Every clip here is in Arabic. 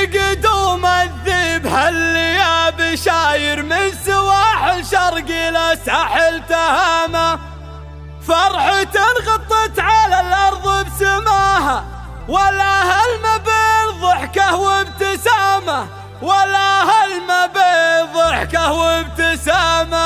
في قدوم الذيب هاللياب شاير من سواحل شرقي لساحل تهامة، فرحة غطت على الأرض بسماها، ولا هلم بالضحكة وابتسامة، ولا هلم بالضحكة وابتسامة.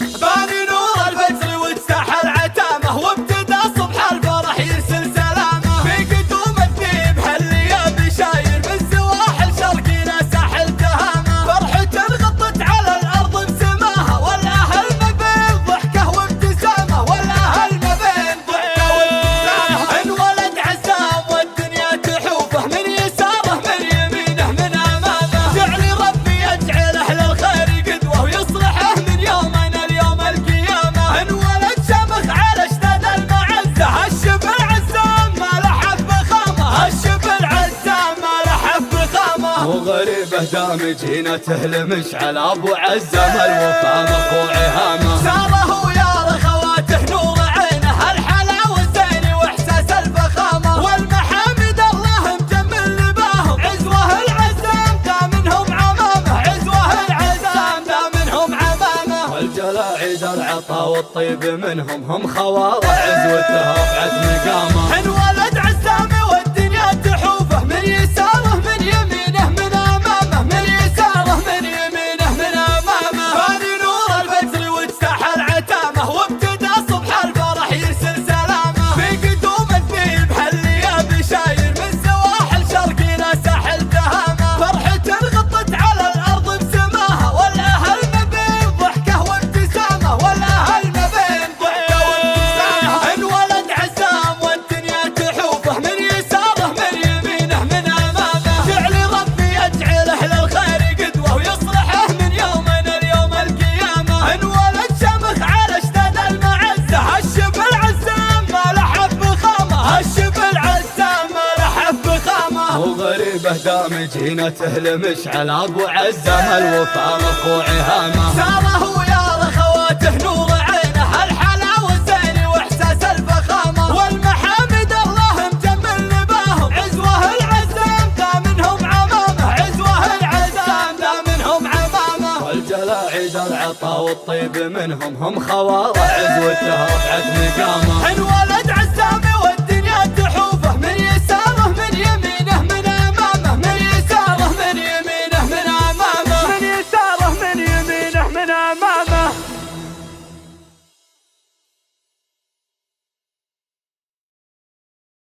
باني نور الفجر واجتاح العتامة، وابتدى صبح الفرح يرسل سلامة. في قدوم الذيب هاللياب شاير من سواحل شرقي لساحل تهامة، فرحة غطت على الأرض بسماها، ولا هلم بالضحكة وابتسامة، ولا هلم بالضحكة وابتسامة. انولد عزام والدنيا تحوفه، من يساره من يمينه من أمامه، جعل ربي يجعله للخير قدوة، ويصلحه من يومنا اليوم القيامة. انولد شمخ على اشتد المعزة، هالشب العزام ما لحف بخامة، هالشب العزام ما لحف بخامة. وغريبه دامج هنا تهلمش على ابو عزام الوفا مخوع هامه، ساره ويا رخواته نور عينه، الحلاوة الزين واحساس الفخامة، والمحامد الله مجمل لباهم، عزوه العزام دامنهم عمامه، عزوه العزام دامنهم عمامه. والجلاعيد العطا والطيب منهم هم خوارع عزوتها وفعت مقامه. انولد عزامي والدنيا تحوفه، من يساره من يمينه من امامه، من يساره من يمينه من امامه. باني نور الفجر واجتاح العتامه، وابتدى صبح الفرح يرسل سلامه. في قدوم الذيب هاللياب شاير من سواحل شرقي لساحل تهامه، فرحة غطت على الارض بسماها، ولا هلم بالضحكه وابتسامه، ولا هلم بالضحكه وابتسامه. انولد عزام والدنيا تحوفه، من يساره من يمينه من امامه، جعل ربي يجعله للخير قدوه، ويصلحه من يومنا اليوم القيامه. انولد شمخ على اشتد المعزه، هالشب العزام ما لحف بخامه، هالشب العزام ما لحف بخامه. وغريبه دامج هنا تهلمش على ابو عزام الوفا مخوع هامه، ساره ويا رخواته نور عينه، الحلاوة الزين واحساس الفخامة، والمحامد الله مجمل لباهم، عزوه العزام دامنهم عمامه، عزوه العزام دامنهم عمامه. والجلاعيد العطا والطيب منهم هم خوارع عزوتها وفعت مقامه. انولد